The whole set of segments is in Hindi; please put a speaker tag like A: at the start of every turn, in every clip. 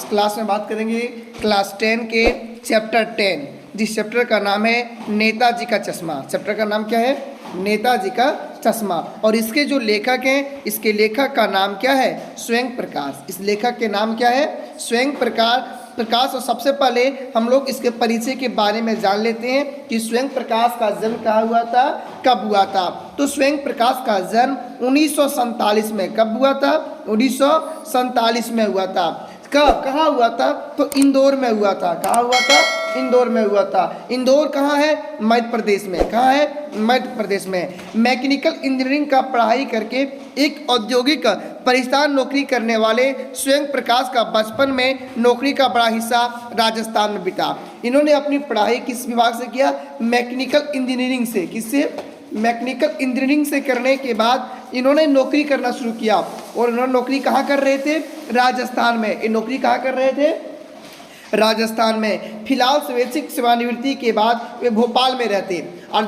A: क्लास में बात करेंगे क्लास 10 के चैप्टर 10, जिस चैप्टर का नाम है नेताजी का चश्मा। चैप्टर का नाम क्या है? नेताजी का चश्मा। और इसके जो लेखक हैं, इसके लेखक का नाम क्या है? स्वयं प्रकाश। इस लेखक के नाम क्या है? स्वयं प्रकाश। और सबसे पहले हम लोग इसके परिचय के बारे में जान लेते हैं कि स्वयं प्रकाश का जन्म कहाँ हुआ था, कब हुआ था। तो स्वयं प्रकाश का जन्म 1947 में कब हुआ था? 1947 में हुआ था। कहाँ हुआ था? तो इंदौर में हुआ था। कहाँ हुआ था? इंदौर में हुआ था। इंदौर कहाँ है? मध्य प्रदेश में। कहाँ है? मध्य प्रदेश में। मैकेनिकल इंजीनियरिंग का पढ़ाई करके एक औद्योगिक परिस्थान नौकरी करने वाले स्वयं प्रकाश का बचपन में नौकरी का बड़ा हिस्सा राजस्थान में बीता। इन्होंने अपनी पढ़ाई किस विभाग से किया? मैकेनिकल इंजीनियरिंग से। किससे? मैकेनिकल इंजीनियरिंग से करने के बाद इन्होंने नौकरी करना शुरू किया। और इन्होंने नौकरी कहाँ कर रहे थे? राजस्थान में। ये नौकरी कहाँ कर रहे थे? राजस्थान में। फिलहाल स्वैच्छिक सेवानिवृत्ति के बाद वे भोपाल में रहते। और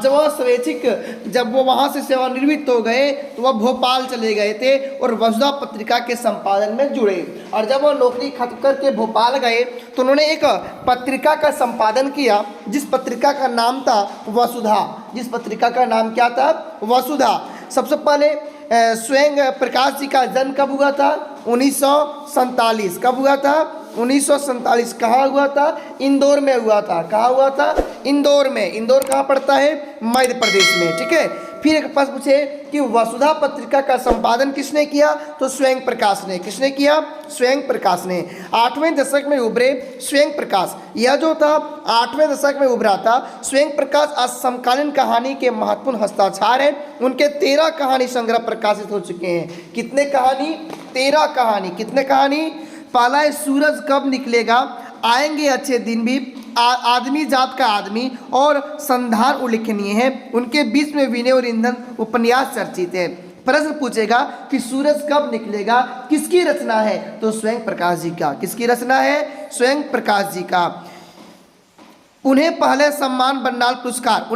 A: जब वो वहाँ से सेवानिवृत्त हो गए तो वह भोपाल चले गए थे और वसुधा पत्रिका के संपादन में जुड़े। और जब वो नौकरी खत्म करके भोपाल गए तो उन्होंने एक पत्रिका का संपादन किया, जिस पत्रिका का नाम था वसुधा। जिस पत्रिका का नाम क्या था? वसुधा। सबसे पहले स्वयं प्रकाश जी का जन्म कब हुआ था? 1947। कब हुआ था? 1947। कहाँ हुआ था? इंदौर में हुआ था। कहाँ हुआ था? इंदौर में। इंदौर कहाँ पड़ता है? मध्य प्रदेश में। ठीक है। फिर एक पास पूछे कि वसुधा पत्रिका का संपादन किसने किया? तो स्वयं प्रकाश ने। किसने किया? स्वयं प्रकाश ने। 8वें दशक में उभरे स्वयं प्रकाश। यह जो था 8वें दशक में उभरा था। स्वयं प्रकाश आज समकालीन कहानी के महत्वपूर्ण हस्ताक्षर हैं। उनके 13 कहानी संग्रह प्रकाशित हो चुके हैं। कितने कहानी? 13 कहानी। कितने कहानी? पहला है सूरज कब निकलेगा, आएंगे अच्छे दिन भी, आदमी जात का आदमी और संधान उल्लेखनीय है। उनके बीच में विनय और ईंधन उपन्यास चर्चित है। प्रश्न पूछेगा कि सूरज कब निकलेगा किसकी रचना है? तो स्वयं प्रकाश जी का। किसकी रचना है? स्वयं प्रकाश जी का। उन्हें पहले सम्मान बनमाल पुरस्कार,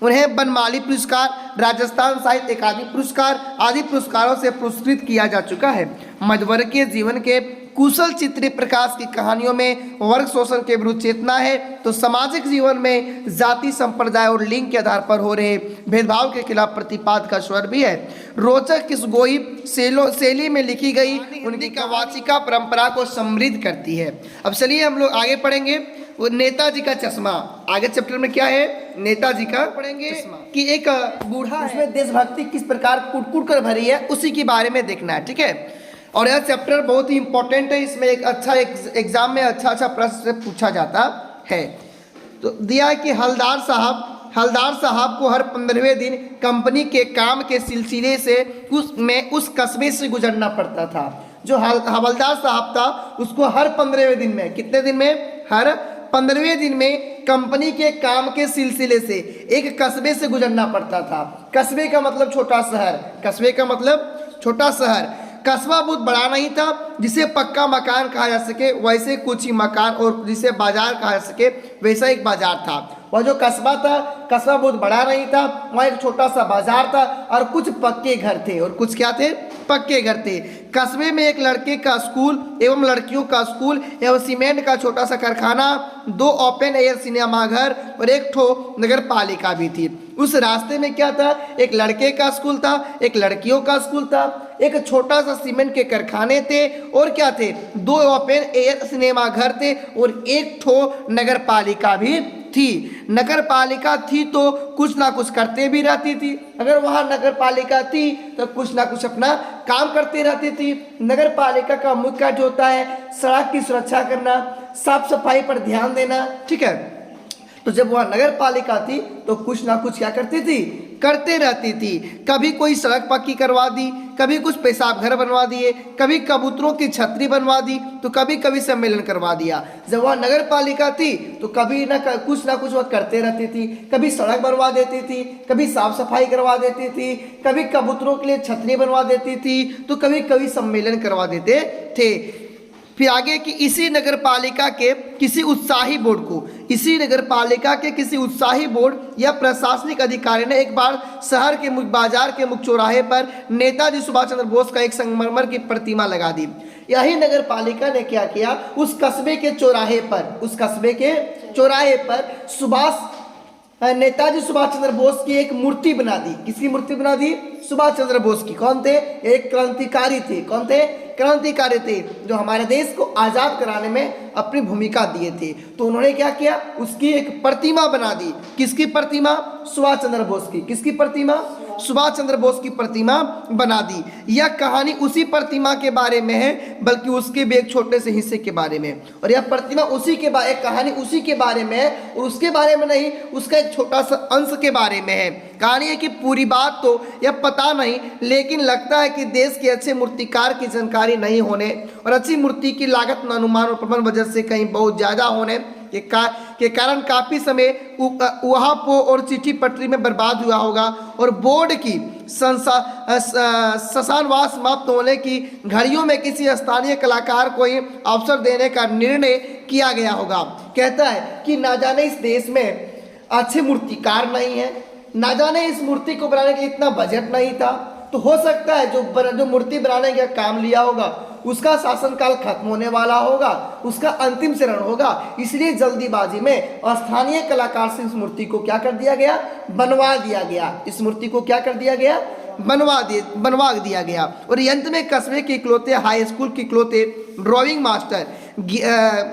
A: उन्हें बनमाली पुरस्कार, राजस्थान साहित्य अकादमी पुरस्कार आदि पुरस्कारों से पुरस्कृत किया जा चुका है। मध्यवर्गीय जीवन के कुशल चित्रित प्रकाश की कहानियों में वर्ग शोषण के विरुद्ध चेतना है, तो सामाजिक जीवन में जाति, संप्रदाय और लिंग के आधार पर हो रहे भेदभाव के खिलाफ प्रतिपाद का स्वर भी है। रोचक किस गोई शैली में लिखी गई उनकी वाचिका परंपरा को समृद्ध करती है। अब चलिए हम लोग आगे पढ़ेंगे वो नेताजी का चश्मा। आगे चैप्टर में क्या है? नेताजी का पढ़ेंगे कि एक बूढ़ा है, उसमें देशभक्ति किस प्रकार कुट-कुट कर भरी है, उसी के बारे में देखना है। ठीक है। और यह चैप्टर बहुत ही इंपॉर्टेंट है। इसमें एक अच्छा एग्जाम में अच्छा प्रश्न पूछा जाता है। तो दिया है कि हवलदार साहब को हर 15वें दिन कंपनी के काम के सिलसिले से उस कस्बे से गुजरना पड़ता था। जो हवलदार साहब था उसको हर 15वें दिन में, कितने दिन में? हर 15वें दिन में कंपनी के काम के सिलसिले से एक कस्बे से गुजरना पड़ता था। कस्बे का मतलब छोटा शहर। कस्बे का मतलब छोटा शहर। कस्बा बहुत बड़ा नहीं था जिसे पक्का मकान कहा जा सके, वैसे कुछ ही मकान, और जिसे बाजार कहा जा सके वैसा एक बाजार था। वह जो कस्बा था, कस्बा बहुत बड़ा नहीं था, वहाँ एक छोटा सा बाजार था और कुछ पक्के घर थे। और कुछ क्या थे? पक्के घर थे। कस्बे में एक लड़के का स्कूल एवं लड़कियों का स्कूल एवं सीमेंट का छोटा सा कारखाना, 2 ओपन एयर सिनेमा घर और एक ठो नगर पालिका भी थी। उस रास्ते में क्या था? एक लड़के का स्कूल था, एक लड़कियों का स्कूल था, एक छोटा सा सीमेंट के कारखाने थे, और क्या थे? 2 ओपन एयर सिनेमा घर थे और एक ठो नगर पालिका भी थी। नगर पालिका थी तो कुछ ना कुछ करते भी रहती थी। अगर वहाँ नगर पालिका थी तो कुछ ना कुछ अपना काम करते रहती थी। नगर पालिका का मुख्य कार्य होता है सड़क की सुरक्षा करना, साफ सफाई पर ध्यान देना। ठीक है। तो जब वहाँ नगर पालिका थी तो कुछ ना कुछ क्या करती थी? करते रहती थी। कभी कोई सड़क पक्की करवा दी, कभी कुछ पेशाब घर बनवा दिए, कभी कबूतरों की छतरी बनवा दी, तो कभी कभी सम्मेलन करवा दिया। जब वहाँ नगर पालिका थी तो कभी कुछ ना कुछ वह करते रहती थी। कभी सड़क बनवा देती थी, कभी साफ सफाई करवा देती थी, कभी कबूतरों के लिए छतरी बनवा देती थी, तो कभी कभी सम्मेलन करवा देते थे। फिर आगे कि इसी नगर पालिका के किसी उत्साही बोर्ड को, इसी नगर पालिका के किसी उत्साही बोर्ड या प्रशासनिक अधिकारी ने एक बार शहर के बाजार के मुख्य चौराहे पर नेताजी सुभाष चंद्र बोस का एक संगमरमर की प्रतिमा लगा दी। यही नगर पालिका ने क्या किया, उस कस्बे के चौराहे पर, उस कस्बे के चौराहे पर नेताजी सुभाष चंद्र बोस की एक मूर्ति बना दी। किसकी मूर्ति बना दी? सुभाष चंद्र बोस की। कौन थे? एक क्रांतिकारी थे। कौन थे? क्रांतिकारी थे जो हमारे देश को आज़ाद कराने में अपनी भूमिका दिए थे। तो उन्होंने क्या किया, उसकी एक प्रतिमा बना दी। किसकी प्रतिमा? सुभाष चंद्र बोस की। किसकी प्रतिमा? सुभाष चंद्र बोस की प्रतिमा बना दी। यह कहानी उसी प्रतिमा के बारे में है, बल्कि उसके भी एक छोटे से हिस्से के बारे में। और यह प्रतिमा उसी के बारे, कहानी उसी के बारे में है और उसके बारे में नहीं, उसका एक छोटा सा अंश के बारे में है। कहानी है कि पूरी बात तो यह पता नहीं, लेकिन लगता है कि देश के अच्छे मूर्तिकार की जानकारी नहीं होने और अच्छी मूर्ति की लागत में अनुमान और प्रबंध वजह से कहीं बहुत ज़्यादा होने के कारण काफ़ी समय उहापो और चिट्ठी पटरी में बर्बाद हुआ होगा और बोर्ड की शशानवास समाप्त होने की घड़ियों में किसी स्थानीय कलाकार को ही अवसर देने का निर्णय किया गया होगा। कहता है कि ना जाने इस देश में अच्छे मूर्तिकार नहीं है, ना जाने इस मूर्ति को बनाने के लिए इतना बजट नहीं था, तो हो सकता है जो मूर्ति बनाने का काम लिया होगा उसका शासनकाल खत्म होने वाला होगा, उसका अंतिम चरण होगा, इसलिए जल्दीबाजी में स्थानीय कलाकार से इस मूर्ति को क्या कर दिया गया? बनवा दिया गया। इस मूर्ति को क्या कर दिया गया? बनवा दिया गया। और अंत में कस्बे के इकलौते हाई स्कूल के इकलौते ड्राइंग मास्टर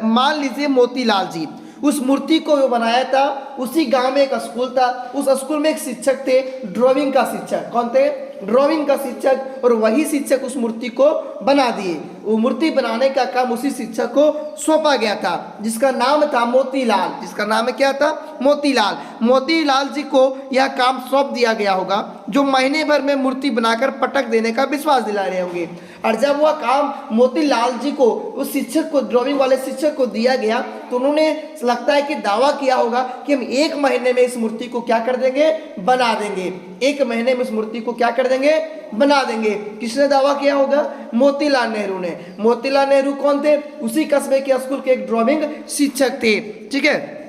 A: मान लीजिए मोतीलाल जी, उस मूर्ति को जो बनाया था, उसी गांव में एक स्कूल था, उस स्कूल में एक शिक्षक थे, ड्राइंग का शिक्षक। कौन थे? ड्राइंग का शिक्षक। और वही शिक्षक उस मूर्ति को बना दिए। वो मूर्ति बनाने का काम उसी शिक्षक को सौंपा गया था, जिसका नाम था मोतीलाल। जिसका नाम क्या था? मोतीलाल। मोतीलाल जी को यह काम सौंप दिया गया होगा, जो महीने भर में मूर्ति बनाकर पटक देने का विश्वास दिला रहे होंगे। और जब वह काम मोतीलाल जी को, उस शिक्षक को, ड्राइंग वाले शिक्षक को दिया गया, तो उन्होंने लगता है कि दावा किया होगा कि हम 1 महीने में इस मूर्ति को क्या कर देंगे? बना देंगे। 1 महीने में इस मूर्ति को क्या कर देंगे? बना देंगे। किसने दावा किया होगा? मोतीलाल नेहरू ने। मोतीलाल नेहरू कौन थे? उसी कस्बे के स्कूल के एक ड्राइंग शिक्षक थे। ठीक है,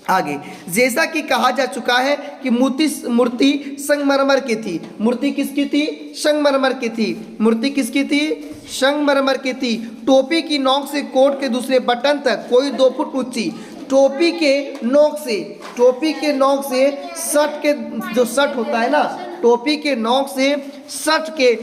A: आगे जैसा कि कहा जा चुका है कि मूर्ति संगमरमर की थी। मूर्ति किसकी थी? संगमरमर की थी। मूर्ति किसकी थी? संगमरमर की थी। टोपी की नोक से कोट के दूसरे बटन तक कोई 2 फुट ऊंची, टोपी के नोक से शर्ट के जो शर्ट होता है ना, टोपी के नोक से शर्ट के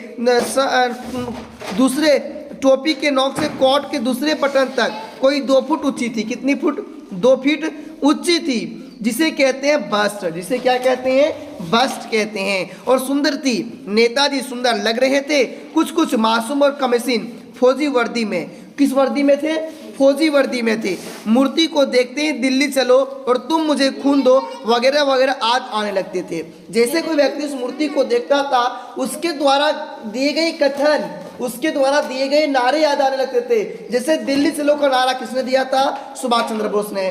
A: दूसरे, टोपी के नोक से कोट के दूसरे बटन तक कोई 2 फुट ऊंची थी। कितनी फुट? 2 फीट ऊंची थी, जिसे कहते हैं बस्ट। जिसे क्या कहते हैं? बस्ट कहते हैं। और सुंदर थी। नेताजी सुंदर लग रहे थे। कुछ मासूम और कमीशन फौजी वर्दी में। किस वर्दी में थे? फौजी वर्दी में थे। मूर्ति को देखते ही दिल्ली चलो और तुम मुझे खून दो वगैरह वगैरह आज आने लगते थे। जैसे कोई व्यक्ति उस मूर्ति को देखता था, उसके द्वारा दिए गए कथन, उसके द्वारा दिए गए नारे याद आने लगते थे। जैसे दिल्ली चलो का नारा किसने दिया था? सुभाष चंद्र बोस ने।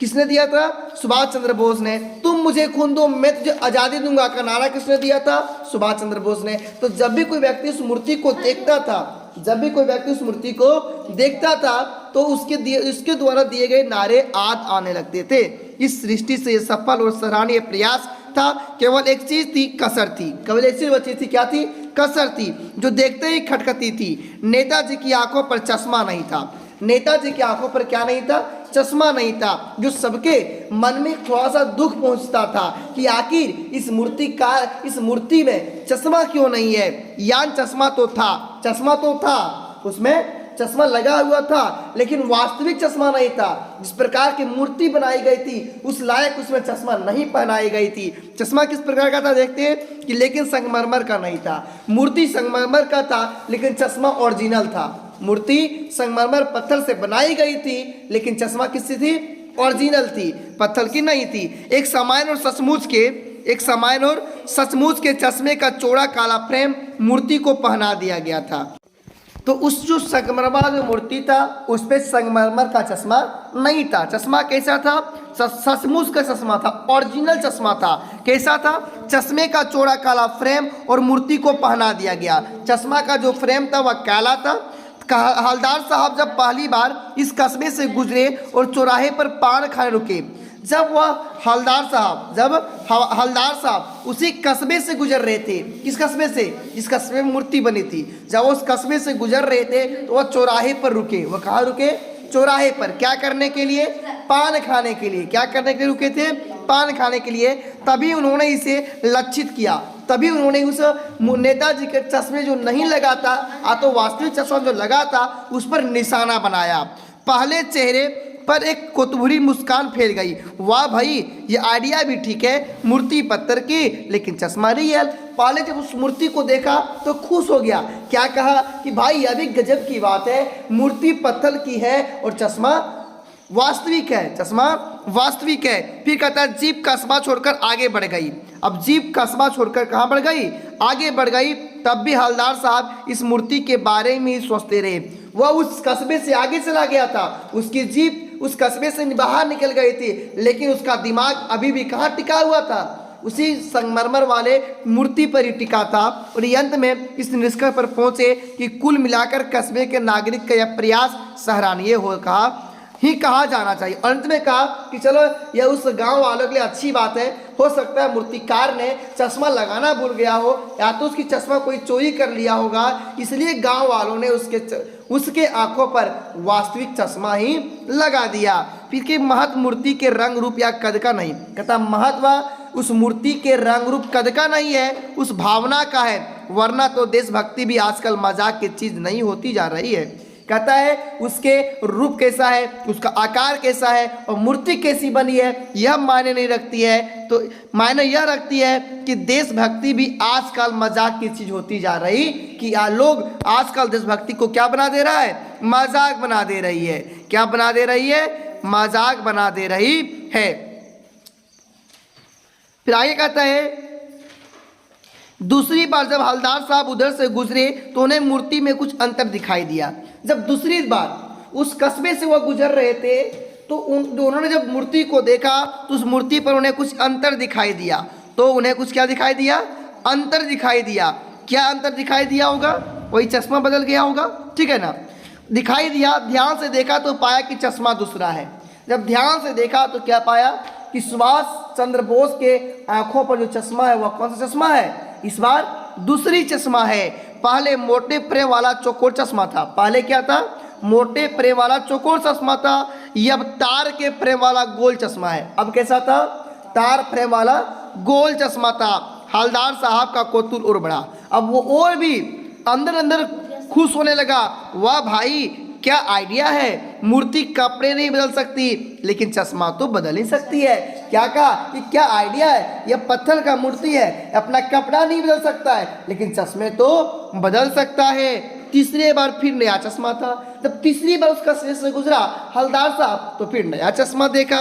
A: किसने दिया था? सुभाष चंद्र बोस ने। तुम मुझे खून दो मैं तुझे आज़ादी दूंगा का नारा किसने दिया था? सुभाष चंद्र बोस ने। तो जब भी कोई व्यक्ति उस मूर्ति को देखता था, तो उसके द्वारा दिए गए नारे आज आने लगते थे। इस सृष्टि से सफल और सराहनीय प्रयास था। केवल एक चीज थी, कसर थी। केवल एक चीज बची थी, क्या थी? कसर थी, जो देखते ही खटखटी थी। नेताजी की आंखों पर चश्मा नहीं था। नेताजी की आंखों पर क्या नहीं था? चश्मा नहीं था, जो सबके मन में थोड़ा सा दुख पहुंचता था कि आखिर इस मूर्ति में चश्मा क्यों नहीं है। यान चश्मा तो था, उसमें चश्मा लगा हुआ था, लेकिन वास्तविक चश्मा नहीं था। जिस प्रकार की मूर्ति बनाई गई थी, उस लायक उसमें चश्मा नहीं पहनाई गई थी। चश्मा किस प्रकार का था देखते हैं कि, लेकिन संगमरमर का नहीं था। मूर्ति संगमरमर का था, लेकिन चश्मा ओरिजिनल था। मूर्ति संगमरमर पत्थर से बनाई गई थी, लेकिन चश्मा किससे थी? ओरिजिनल थी, पत्थर की नहीं थी। एक सामान्य और सचमुच के चश्मे का चौड़ा काला फ्रेम मूर्ति को पहना दिया गया था। तो उस जो संगमरमर जो मूर्ति था, उस पर संगमरमर का चश्मा नहीं था। चश्मा कैसा था? सचमुच का चश्मा था, ओरिजिनल चश्मा था। कैसा था? चश्मे का चौड़ा काला फ्रेम और मूर्ति को पहना दिया गया। चश्मा का जो फ्रेम था वह काला था, हवलदार साहब जब पहली बार इस कस्बे से गुजरे और चौराहे पर पान खाने रुके, जब वह हवलदार साहब उसी कस्बे से गुजर रहे थे, किस कस्बे से, जिस कस्बे में मूर्ति बनी थी, जब वो उस कस्बे से गुजर रहे थे तो वह चौराहे पर रुके। वह कहाँ रुके? चौराहे पर। क्या करने के लिए? पान खाने के लिए। क्या करने के लिए रुके थे? पान खाने के लिए। तभी उन्होंने इसे लक्षित किया, तभी उन्होंने उस नेताजी के चश्मे जो नहीं लगा था, तो वास्तविक चश्मा जो लगा था उस पर निशाना बनाया। पहले चेहरे पर एक कोतभरी मुस्कान फैल गई। वाह भाई, ये आइडिया भी ठीक है, मूर्ति पत्थर की लेकिन चश्मा रियल। पहले जब उस मूर्ति को देखा तो खुश हो गया। क्या कहा कि भाई अभी गजब की बात है, मूर्ति पत्थर की है और चश्मा वास्तविक है, चश्मा वास्तविक है। फिर कहता है जीप कस्बा छोड़कर आगे बढ़ गई। अब जीप कस्बा छोड़कर कहाँ बढ़ गई? आगे बढ़ गई। तब भी हवलदार साहब इस मूर्ति के बारे में ही सोचते रहे। वह उस कस्बे से आगे चला गया था, उसकी जीप उस कस्बे से बाहर निकल गई थी, लेकिन उसका दिमाग अभी भी कहाँ टिका हुआ था? उसी संगमरमर वाले मूर्ति पर ही टिका था। और अंत में इस निष्कर्ष पर पहुंचे कि कुल मिलाकर कस्बे के नागरिक का यह प्रयास सराहनीय कहा जाना चाहिए। अंत में कहा कि चलो यह उस गांव वालों के लिए अच्छी बात है, हो सकता है मूर्तिकार ने चश्मा लगाना भूल गया हो या तो उसकी चश्मा कोई चोरी कर लिया होगा, इसलिए गांव वालों ने उसके आंखों पर वास्तविक चश्मा ही लगा दिया। फिर कि महत्व मूर्ति के रंग रूप या कद का नहीं, कहता महत्व उस मूर्ति के रंग रूप कद का नहीं है, उस भावना का है, वरना तो देशभक्ति भी आजकल मजाक की चीज नहीं होती जा रही है। कहता है उसके रूप कैसा है, उसका आकार कैसा है और मूर्ति कैसी बनी है, यह मायने नहीं रखती है। तो मायने यह रखती है कि देशभक्ति भी आजकल मजाक की चीज होती जा रही, कि लोग आजकल देशभक्ति को क्या बना दे रहा है? मजाक बना दे रही है। क्या बना दे रही है? मजाक बना दे रही है। फिर आगे कहता है दूसरी बार जब हवलदार साहब उधर से गुजरे तो उन्हें मूर्ति में कुछ अंतर दिखाई दिया। जब दूसरी बार उस कस्बे से वह गुजर रहे थे तो उन्होंने जब मूर्ति को देखा तो उस मूर्ति पर उन्हें कुछ अंतर दिखाई दिया। तो उन्हें कुछ क्या दिखाई दिया? अंतर दिखाई दिया। क्या अंतर दिखाई दिया होगा? वही चश्मा बदल गया होगा, ठीक है ना? दिखाई दिया। ध्यान से देखा तो पाया कि चश्मा दूसरा है। जब ध्यान से देखा तो क्या पाया कि सुभाष चंद्र बोस के आंखों पर जो चश्मा है वह कौन सा चश्मा है? इस बार दूसरी चश्मा है। पहले मोटे फ्रेम वाला चौकोर चश्मा था। पहले क्या था? मोटे फ्रेम वाला चौकोर चश्मा था। ये अब तार के फ्रेम वाला गोल चश्मा है। अब कैसा था? तार फ्रेम वाला गोल चश्मा था। हवलदार साहब का कौतूहल और बढ़ा। अब वो और भी अंदर अंदर खुश होने लगा। वाह भाई, क्या आइडिया है, मूर्ति कपड़े नहीं बदल सकती लेकिन चश्मा तो बदल ही सकती है। क्या कहा कि क्या आइडिया है, यह पत्थर का मूर्ति है, अपना कपड़ा नहीं बदल सकता है लेकिन चश्मे तो बदल सकता है। तीसरी बार फिर नया चश्मा था। जब तीसरी बार उसका से गुजरा हवलदार साहब तो फिर नया चश्मा देखा।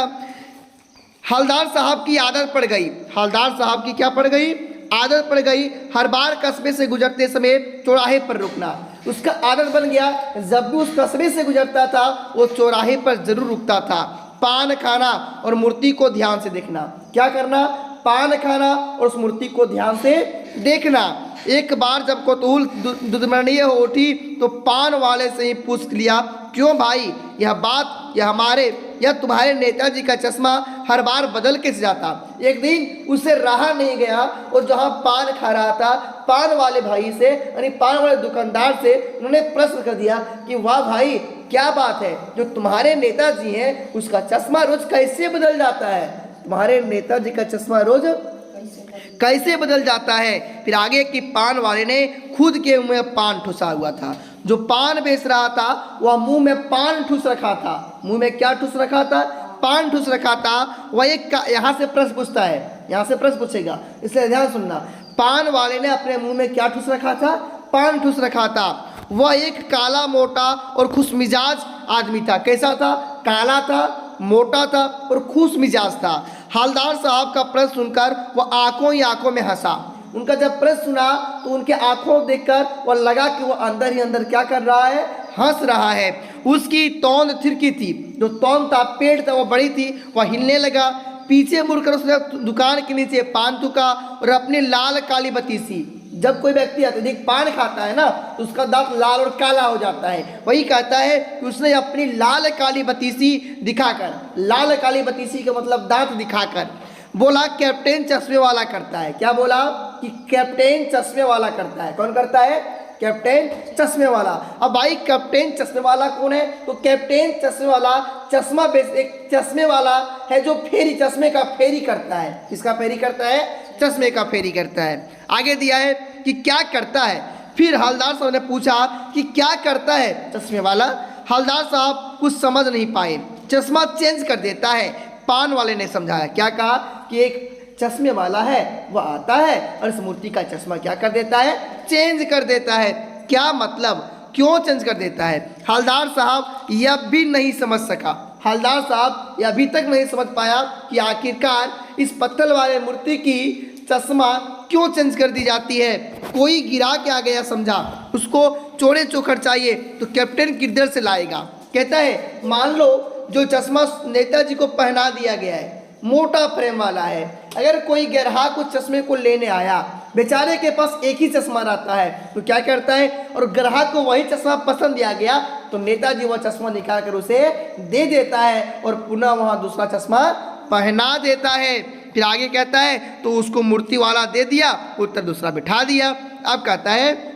A: हवलदार साहब की आदत पड़ गई। हवलदार साहब की क्या पड़ गई? आदत पड़ गई। हर बार कस्बे से गुजरते समय चौराहे पर रुकना उसका आदत बन गया। जब भी उस कस्बे से गुजरता था वो चौराहे पर जरूर रुकता था। पान खाना और मूर्ति को ध्यान से देखना। क्या करना? पान खाना और उस मूर्ति को ध्यान से देखना। एक बार जब कौतूहल दुर्मरणीय हो उठी तो पान वाले से ही पूछ लिया, क्यों भाई, यह तुम्हारे नेताजी का चश्मा हर बार बदल के जाता? एक दिन उसे रहा नहीं गया और जहां पान खा रहा था पान वाले भाई से यानी पान वाले दुकानदार से उन्होंने प्रश्न कर दिया कि वाह भाई, क्या बात है, जो तुम्हारे नेताजी हैं उसका चश्मा रोज कैसे बदल जाता है? तुम्हारे नेताजी का चश्मा रोज कैसे बदल जाता है? फिर आगे कि पान वाले ने खुद के मुंह में पान ठुसा हुआ था। जो पान बेच रहा था वह मुंह में पान ठुस रखा था। मुंह में क्या ठुस रखा था? पान ठुस रखा था। वह एक यहाँ से प्रश्न पूछता है, यहाँ से प्रश्न पूछेगा, इसलिए ध्यान सुनना। पान वाले ने अपने मुंह में क्या ठुस रखा था? पान ठुस रखा था। वह एक काला मोटा और खुशमिजाज आदमी था। कैसा था? काला था, मोटा था और खुश मिजाज था। हवलदार साहब का प्रश्न सुनकर वह आंखों ही आंखों में हंसा। उनका जब प्रश्न सुना तो उनके आंखों देखकर वह लगा कि वह अंदर ही अंदर क्या कर रहा है? हंस रहा है। उसकी तौंद थिरकी थी। जो तौंद था, पेट था, वह बड़ी थी, वह हिलने लगा। पीछे मुड़कर उसने दुकान के नीचे पान थूका और अपनी लाल काली बतीसी। जब कोई व्यक्ति अत्यधिक पान खाता है ना तो उसका दांत लाल और काला हो जाता है। वही कहता है कि उसने अपनी लाल काली बतीसी दिखाकर, लाल काली बतीसी का मतलब दांत दिखाकर बोला कैप्टन चश्मे वाला करता है। क्या बोला कि कैप्टन चश्मे वाला करता है। कौन करता है? कैप्टन चश्मे वाला। अब भाई कैप्टन चश्मे वाला कौन है? तो कैप्टन चश्मे वाला चश्मा एक चश्मे वाला है जो फेरी, चश्मे का फेरी करता है। किसका फेरी करता है? चश्मे का फेरी करता है। आगे दिया है कि क्या करता है। फिर हवलदार साहब ने पूछा कि क्या करता है चश्मे वाला। हवलदार साहब कुछ समझ नहीं पाए, चश्मा चेंज कर देता है। पान वाले ने समझाया। क्या कहा कि एक चश्मे वाला है वह आता है और इस मूर्ति का चश्मा क्या कर देता है? चेंज कर देता है। क्या मतलब, क्यों चेंज कर देता है? हवलदार साहब यह भी नहीं समझ सका। हवलदार साहब यह अभी तक नहीं समझ पाया कि आखिरकार इस पत्थर वाले मूर्ति की चश्मा क्यों चेंज कर दी जाती है। कोई गिरा के आ गया समझा, उसको चौड़े चौखड़ चाहिए तो कैप्टन किधर से लाएगा। कहता है मान लो जो चश्मा नेताजी को पहना दिया गया है मोटा फ्रेम वाला है, अगर कोई ग्राहक उस चश्मे को लेने आया, बेचारे के पास एक ही चश्मा रहता है तो क्या करता है, और ग्राहक को वही चश्मा पसंद आ गया तो नेताजी वह चश्मा निकाल कर उसे दे देता है और पुनः वहाँ दूसरा चश्मा पहना देता है। फिर आगे कहता है तो उसको मूर्ति वाला दे दिया, उत्तर दूसरा बिठा दिया। अब कहता है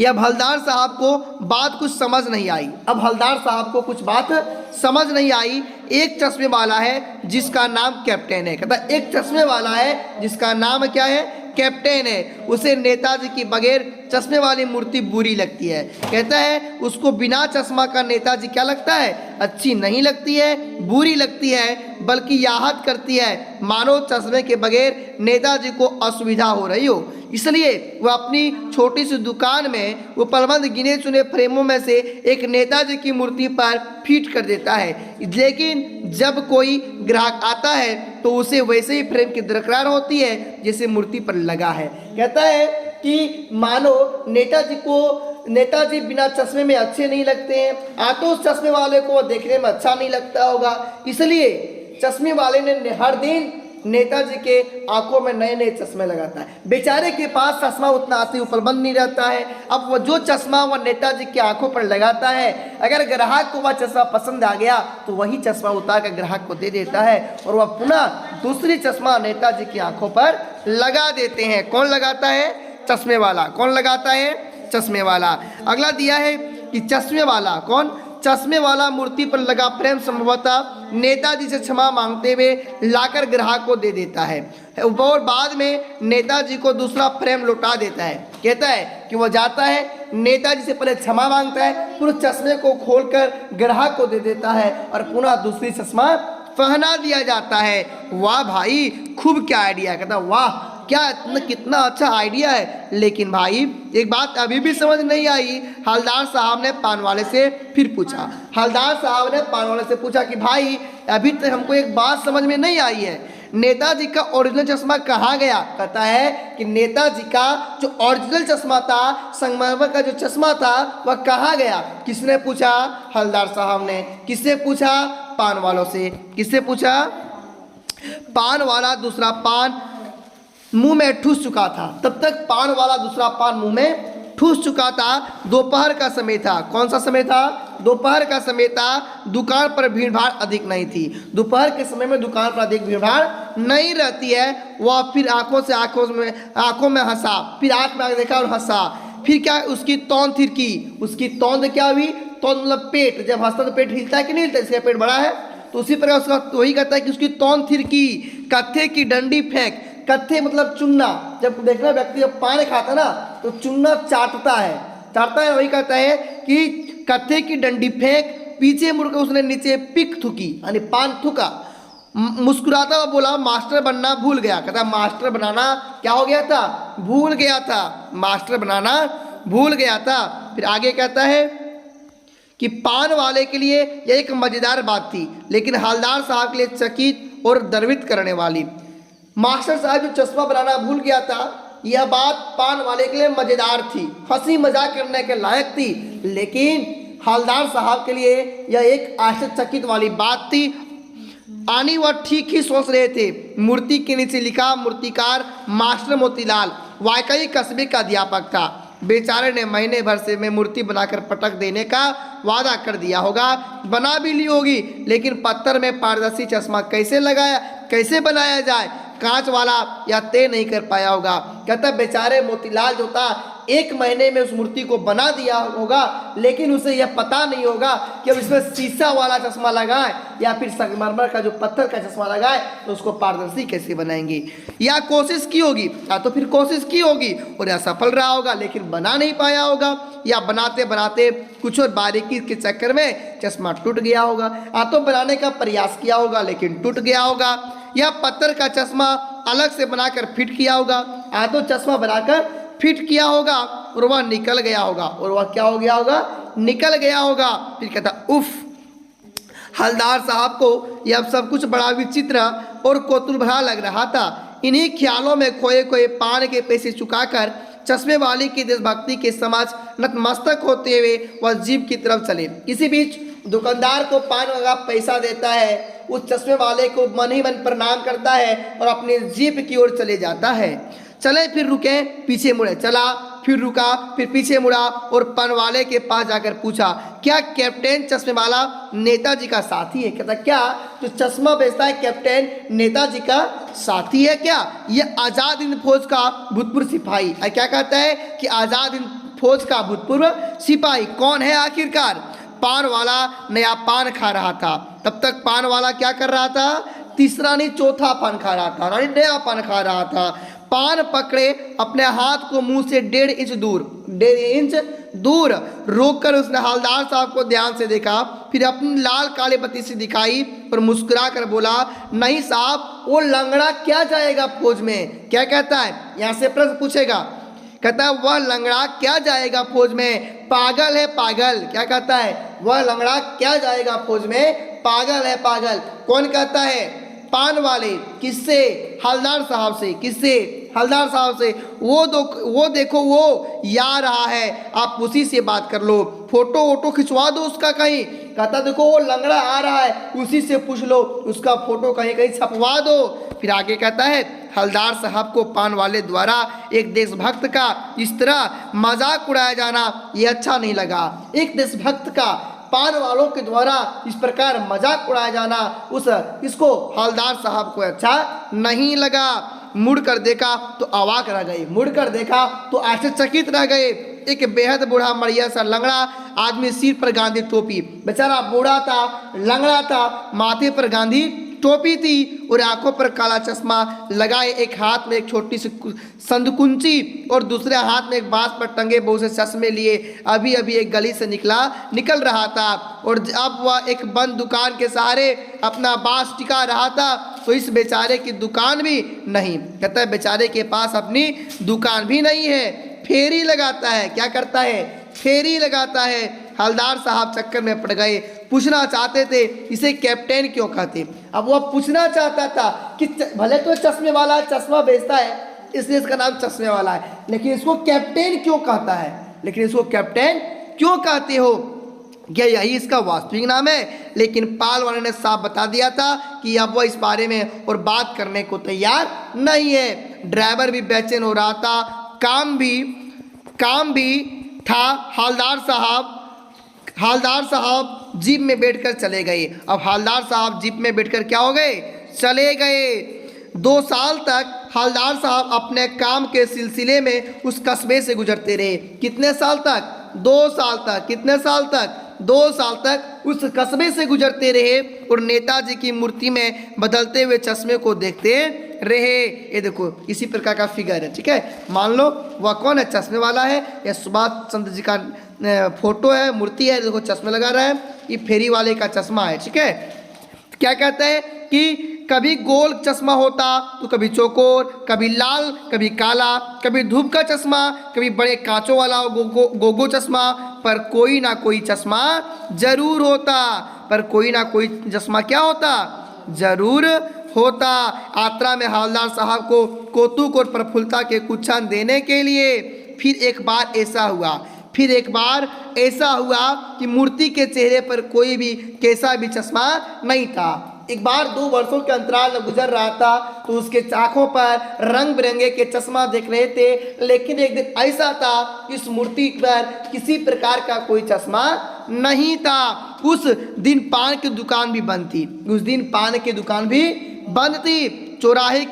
A: यह हवलदार साहब को बात कुछ समझ नहीं आई। अब हवलदार साहब को कुछ बात समझ नहीं आई। एक चश्मे वाला है जिसका नाम कैप्टन है। कहता एक चश्मे वाला है जिसका नाम क्या है? कैप्टन है। उसे नेताजी की बगैर चश्मे वाली मूर्ति बुरी लगती है। कहता है उसको बिना चश्मा का नेताजी क्या लगता है? अच्छी नहीं लगती है, बुरी लगती है, बल्कि याहत करती है मानो चश्मे के बगैर नेताजी को असुविधा हो रही हो। इसलिए वह अपनी छोटी सी दुकान में वो प्रबंध गिने चुने फ्रेमों में से एक नेताजी की मूर्ति पर फिट कर देता है। लेकिन जब कोई ग्राहक आता है तो उसे वैसे ही फ्रेम की दरकार होती है जैसे मूर्ति पर लगा है। कहता है कि मानो नेताजी बिना चश्मे में अच्छे नहीं लगते हैं, तो उस चश्मे वाले को देखने में अच्छा नहीं लगता होगा, इसलिए चश्मे वाले ने हर दिन नेताजी के आंखों में नए नए चश्मे लगाता है। बेचारे के पास चश्मा उतना आती उपलब्ध नहीं रहता है। अब वो जो चश्मा वह नेताजी की आंखों पर लगाता है, अगर ग्राहक को वह चश्मा पसंद आ गया तो वही चश्मा उतार कर ग्राहक को दे देता है और वह पुनः दूसरी चश्मा नेताजी की आंखों पर लगा देते हैं। कौन लगाता है? चश्मे वाला। कौन लगाता है? चश्मे वाला। अगला दिया है कि चश्मे वाला कौन? चश्मे वाला मूर्ति पर लगा फ्रेम संभवतः नेताजी से क्षमा मांगते हुए लाकर ग्राहक को दे देता है और बाद में नेताजी को दूसरा फ्रेम लौटा देता है। कहता है कि वह जाता है, नेताजी से पहले क्षमा मांगता है, फिर उस चश्मे को खोलकर ग्राहक को दे देता है और पुनः दूसरी चश्मा पहना दिया जाता है। वाह भाई, खूब क्या आइडिया। कहता वाह क्या कितना अच्छा आइडिया है। लेकिन भाई एक बात अभी भी समझ नहीं आई। हवलदार साहब ने पान वाले से फिर पूछा। हवलदार साहब ने पान वाले से पूछा कि भाई अभी तक हमको एक बात समझ में नहीं आई है, नेताजी का ओरिजिनल चश्मा कहाँ गया? कहता है कि नेताजी का जो ओरिजिनल चश्मा था, संगमरमर का जो चश्मा था, वह कहाँ गया? किसने पूछा? हवलदार साहब ने। किससे पूछा? पान वालों से। किससे पूछा? पान वाला दूसरा पान मुंह में ठूस चुका था। तब तक पान वाला दूसरा पान मुंह में ठूस चुका था। दोपहर का समय था। कौन सा समय था? दोपहर का समय था। दुकान पर भीड़ भाड़ अधिक नहीं थी। दोपहर के समय में दुकान पर अधिक भीड़ भाड़ नहीं रहती है। वह फिर आंखों में हंसा, फिर आंख में देखा और हंसा। फिर क्या? उसकी तौंद थिरकी। उसकी तौंद क्या हुई? तौंद मतलब पेट। जब हंसता तो पेट हिलता है कि नहीं हिलता? इसका पेट बड़ा है तो उसी प्रकार उसका वही कहता है कि उसकी तौंद थिरकी। कत्थे की डंडी फेंक। कत्थे मतलब चुन्ना। जब देखना व्यक्ति जब पान खाता ना तो चुन्ना चाटता है, वही कहता है कि कत्थे की डंडी फेंक। पीछे मुड़कर उसने नीचे पिक थूकी, यानी पान थूका। मुस्कुराता हुआ बोला मास्टर बनना भूल गया। कहता मास्टर बनाना क्या हो गया था? भूल गया था। मास्टर बनाना भूल गया था। फिर आगे कहता है कि पान वाले के लिए यह एक मजेदार बात थी, लेकिन हवलदार साहब के लिए चकित और द्रवित करने वाली। मास्टर साहब जो चश्मा बनाना भूल गया था, यह बात पान वाले के लिए मजेदार थी, हंसी मजाक करने के लायक थी, लेकिन हवलदार साहब के लिए यह एक आश्चर्यचकित वाली बात थी। आनी वह ठीक ही सोच रहे थे। मूर्ति के नीचे लिखा मूर्तिकार मास्टर मोतीलाल वाकई कस्बे का अध्यापक था। बेचारे ने महीने भर से में मूर्ति बनाकर पटक देने का वादा कर दिया होगा, बना भी ली होगी, लेकिन पत्थर में पारदर्शी चश्मा कैसे बनाया जाए, कांच वाला या तय नहीं कर पाया होगा। कहता बेचारे मोतीलाल जो था 1 महीने में उस मूर्ति को बना दिया होगा, लेकिन उसे यह पता नहीं होगा कि अब इसमें शीशा वाला चश्मा लगाए या फिर संगमरमर का जो पत्थर का चश्मा लगाए तो उसको पारदर्शी कैसे बनाएंगे। या कोशिश की होगी, या तो फिर कोशिश की होगी और यह सफल रहा होगा, लेकिन बना नहीं पाया होगा, या बनाते बनाते कुछ और बारीकी के चक्कर में चश्मा टूट गया होगा। या तो बनाने का प्रयास किया होगा लेकिन टूट गया होगा, या पत्थर का चश्मा अलग से बनाकर फिट किया होगा, या तो चश्मा बनाकर फिट किया होगा और वह निकल गया होगा। और वह क्या हो गया होगा? निकल गया होगा। फिर कहता उफ, हलदार साहब को यह सब कुछ बड़ा विचित्र और कौतूहल भरा लग रहा था। इन्हीं ख्यालों में खोए खोए पान के पैसे चुकाकर चश्मे वाली की देशभक्ति के समक्ष नतमस्तक होते हुए वह जीप की तरफ चले। इसी बीच दुकानदार को पान का पैसा देता है, उस चश्मे वाले को मन ही मन प्रणाम करता है और अपनी जीप की ओर चले जाता है। चले फिर रुके, पीछे मुड़े, चला फिर रुका, फिर पीछे मुड़ा और पान वाले के पास जाकर पूछा, क्या कैप्टन चश्मे वाला नेताजी का साथी है? कहता क्या जो चश्मा बेचता है कैप्टन नेताजी का साथी है क्या? ये आज़ाद हिंद फौज का भूतपूर्व सिपाही। क्या कहता है कि आज़ाद हिंद फौज का भूतपूर्व सिपाही कौन है आखिरकार? पान वाला नया पान खा रहा था। तब तक पान वाला क्या कर रहा था? तीसरा नहीं चौथा पान खा रहा था, नया पान खा रहा था। पान पकड़े अपने हाथ को मुंह से 1.5 इंच दूर रोककर उसने हवलदार साहब को ध्यान से देखा, फिर अपनी लाल काली बत्ती से दिखाई और मुस्कुरा कर बोला, नहीं साहब, वो लंगड़ा क्या जाएगा फौज में? क्या कहता है? यहाँ से प्रश्न पूछेगा। कहता है वह लंगड़ा क्या जाएगा फौज में? पागल है पागल। क्या कहता है? वह लंगड़ा क्या जाएगा फौज में? पागल है पागल। कौन कहता है? पान वाले। किससे? हवलदार साहब से। किससे? हवलदार साहब से। वो देखो वो या रहा है, आप उसी से बात कर लो, फोटो वोटो खिंचवा दो उसका कहीं। कहता देखो वो लंगड़ा आ रहा है, उसी से पूछ लो, उसका फोटो कहीं कहीं छपवा दो। फिर आगे कहता है हवलदार साहब को पान वाले द्वारा एक देशभक्त का इस तरह मजाक उड़ाया जाना ये अच्छा नहीं लगा। एक देशभक्त का पान वालों के द्वारा इस प्रकार मजाक उड़ाया जाना इसको हवलदार साहब को अच्छा नहीं लगा। मुड़कर देखा तो अवाक रह गए, मुड़कर देखा तो आश्चर्यचकित रह गए। एक बेहद बूढ़ा मरिया सा लंगड़ा आदमी, सिर पर गांधी टोपी, बेचारा बूढ़ा था, लंगड़ा था, माथे पर गांधी टोपी थी और आंखों पर काला चश्मा लगाए, एक हाथ में एक छोटी सी संदकुंची और दूसरे हाथ में एक बांस पर टंगे बहुत से चश्मे लिए अभी अभी एक गली से निकल रहा था। और अब वह एक बंद दुकान के सहारे अपना बांस टिका रहा था, तो इस बेचारे की दुकान भी नहीं। कहता है बेचारे के पास अपनी दुकान भी नहीं है, फेरी लगाता है। क्या करता है? फेरी लगाता है। हवलदार साहब चक्कर में पड़ गए, पूछना चाहते थे इसे कैप्टन क्यों कहते। अब वह पूछना चाहता था कि भले तो चश्मे वाला चश्मा बेचता है इसलिए इसका नाम चश्मे वाला है, लेकिन इसको कैप्टन क्यों कहता है? लेकिन इसको कैप्टन क्यों कहते हो? क्या यही इसका वास्तविक नाम है? लेकिन पाल वाले ने साफ बता दिया था कि अब वह इस बारे में और बात करने को तैयार नहीं है। ड्राइवर भी बेचैन हो रहा था, काम भी था। हवलदार साहब जीप में बैठकर चले गए। अब हवलदार साहब जीप में बैठकर क्या हो गए? चले गए। 2 साल तक हवलदार साहब अपने काम के सिलसिले में उस कस्बे से गुजरते रहे। कितने साल तक? 2 साल तक। कितने साल तक? 2 साल तक उस कस्बे से गुजरते रहे और नेताजी की मूर्ति में बदलते हुए चश्मे को देखते रहे। ये देखो इसी प्रकार का फिगर है, ठीक है। मान लो वह कौन है? चश्मे वाला है। यह सुभाष चंद्र जी का फोटो है, मूर्ति है, देखो चश्मे लगा रहा है, ये फेरी वाले का चश्मा है, ठीक है। क्या कहता है कि कभी गोल चश्मा होता तो कभी चौकोर, कभी लाल, कभी काला, कभी धूप का चश्मा, कभी बड़े कांचों वाला गोगो चश्मा, पर कोई ना कोई चश्मा जरूर होता। पर कोई ना कोई चश्मा क्या होता? जरूर होता। यात्रा में हवलदार साहब को कौतुक और प्रफुल्लता के कुछ क्षण देने के लिए फिर एक बार ऐसा हुआ कि मूर्ति के चेहरे पर कोई भी कैसा भी चश्मा नहीं था। एक बार 2 वर्षों के अंतराल में गुजर रहा था तो उसके आंखों पर रंग बिरंगे के चश्मा देख रहे थे, लेकिन एक दिन ऐसा था कि इस मूर्ति पर किसी प्रकार का कोई चश्मा नहीं था। उस दिन पान की दुकान भी बंद थी, उस दिन पान की दुकान भी बंद थी। चौराहे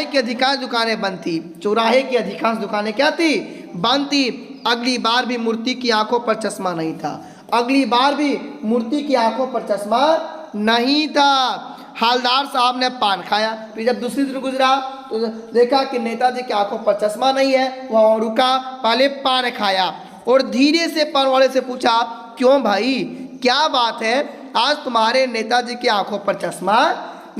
A: की अधिकांश दुकानें बंद थी, चौराहे की अधिकांश दुकानें क्या थी? बंद थी। अगली बार भी मूर्ति की आंखों पर चश्मा नहीं था, अगली बार भी मूर्ति की आंखों पर चश्मा नहीं था। हवलदार साहब ने पान खाया, फिर जब दूसरी दिन गुजरा तो देखा कि नेताजी की आंखों पर चश्मा नहीं है। वह रुका, पहले पान खाया और धीरे से पान वाले से पूछा, क्यों भाई, क्या बात है, आज तुम्हारे नेताजी की आंखों पर चश्मा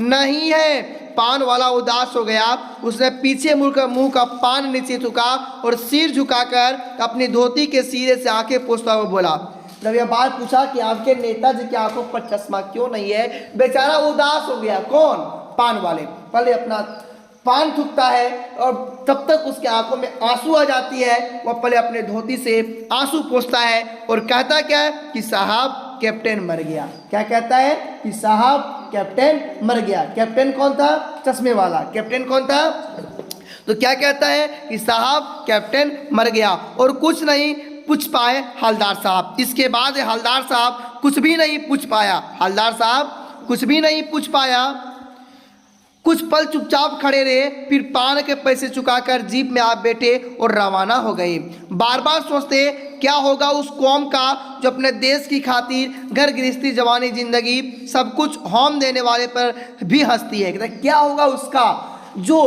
A: नहीं है? पान वाला उदास हो गया, उसने पीछे मुड़कर मुंह का पान नीचे झुका और सिर झुकाकर अपनी धोती के सिरे से आंखें पोंछता हुआ बोला। जब यह बात पूछा कि आपके नेताजी की आंखों पर चश्मा क्यों नहीं है, बेचारा उदास हो गया। कौन? पान वाले। पहले अपना पान थूकता है और तब तक उसके आंखों में आंसू आ जाती है। वह पहले अपने धोती से आंसू पोंछता है और कहता क्या है कि साहब कैप्टन मर गया। क्या कहता है कि साहब कैप्टन मर गया। कैप्टन कौन था? चश्मे वाला। कैप्टन कौन था? तो क्या कहता है कि साहब कैप्टन मर गया, और कुछ नहीं पूछ पाए हवलदार साहब। इसके बाद हवलदार साहब कुछ भी नहीं पूछ पाया, हवलदार साहब कुछ भी नहीं पूछ पाया। कुछ पल चुपचाप खड़े रहे, फिर पान के पैसे चुकाकर जीप में आप बैठे और रवाना हो गए। बार बार सोचते क्या होगा उस कौम का जो अपने देश की खातिर घर गृहस्थी जवानी जिंदगी सब कुछ होम देने वाले पर भी हंसती है। क्या होगा उसका जो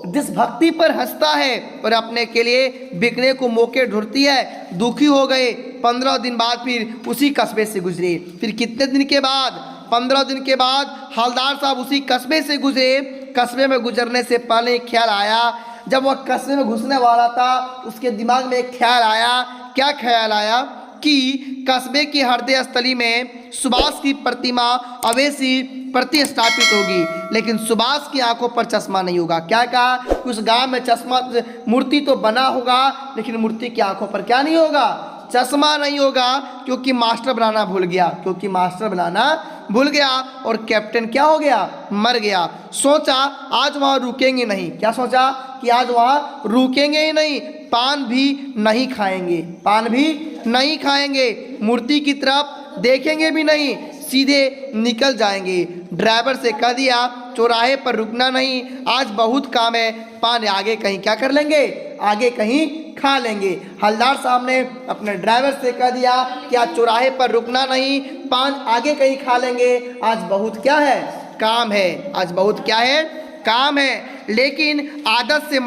A: देशभक्ति पर हंसता है और अपने के लिए बिकने को मौके ढूंढती है। दुखी हो गए। 15 दिन बाद फिर उसी कस्बे से गुजरे। फिर कितने दिन के बाद? 15 दिन के बाद हवलदार साहब उसी कस्बे से गुजरे। कस्बे में गुजरने से पहले एक ख्याल आया। जब वह कस्बे में घुसने वाला था उसके दिमाग में एक ख्याल आया। क्या ख्याल आया? कि कस्बे की हृदय स्थली में सुभाष की प्रतिमा अवश्य प्रतिस्थापित होगी, लेकिन सुभाष की आंखों पर चश्मा नहीं होगा। क्या कहा? उस गांव में चश्मा मूर्ति तो बना होगा, लेकिन मूर्ति की आंखों पर क्या नहीं होगा? चश्मा नहीं होगा, क्योंकि मास्टर बनाना भूल गया, क्योंकि मास्टर बनाना भूल गया। और कैप्टन क्या हो गया? मर गया। सोचा आज वहाँ रुकेंगे नहीं। क्या सोचा? कि आज वहाँ रुकेंगे ही नहीं, पान भी नहीं खाएंगे, पान भी नहीं खाएंगे, मूर्ति की तरफ देखेंगे भी नहीं, सीधे निकल जाएंगे। ड्राइवर से कह दिया चौराहे पर रुकना नहीं, आज बहुत काम है, पान आगे कहीं क्या कर लेंगे, आगे कहीं खा लेंगे। हवलदार साहब ने अपने ड्राइवर से कह दिया कि आज चौराहे पर रुकना नहीं, पान आगे कहीं खा लेंगे, आज बहुत क्या है, काम है, आज बहुत क्या है, काम है। लेकिन आदत से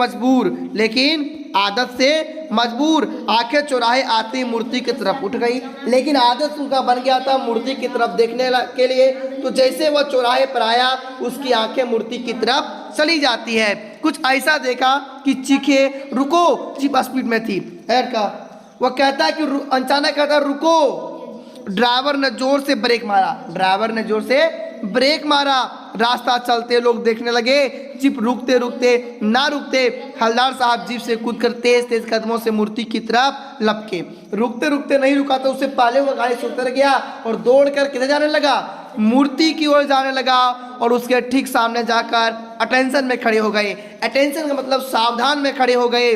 A: मजबूर आंखें चौराहे आती मूर्ति की तरफ उठ गई। लेकिन आदत उनका बन गया था मूर्ति की तरफ देखने के लिए, तो जैसे वह चौराहे पर आया उसकी आंखें मूर्ति की तरफ चली जाती है। कुछ ऐसा देखा कि चीखे रुको, जीप स्पीड में थी, का वह कहता है कि अचानक कहता रुको। ड्राइवर ने जोर से ब्रेक मारा, ड्राइवर ने जोर से ब्रेक मारा। रास्ता चलते लोग देखने लगे, जीप रुकते रुकते ना रुकते हवलदार साहब जीप से कूदकर तेज तेज कदमों से मूर्ति की तरफ लपके। रुकते रुकते नहीं रुका तो उससे पहले वो गाड़ी से उतर गया और दौड़कर किधर जाने लगा, मूर्ति की ओर जाने लगा। और उसके ठीक सामने जाकर अटेंशन में खड़े हो गए। अटेंशन का मतलब सावधान में खड़े हो गए।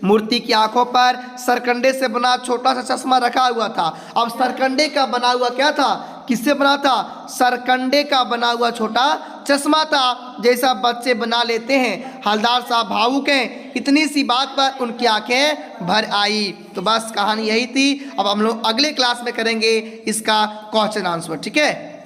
A: मूर्ति की आंखों पर सरकंडे से बना छोटा सा चश्मा रखा हुआ था। अब सरकंडे का बना हुआ क्या था, किससे बना था, सरकंडे का बना हुआ छोटा चश्मा था, जैसा बच्चे बना लेते हैं। हवलदार साहब भावुक हैं। इतनी सी बात पर उनकी आंखें भर आई। तो बस कहानी यही थी। अब हम लोग अगले क्लास में करेंगे इसका क्वेश्चन आंसर, ठीक है।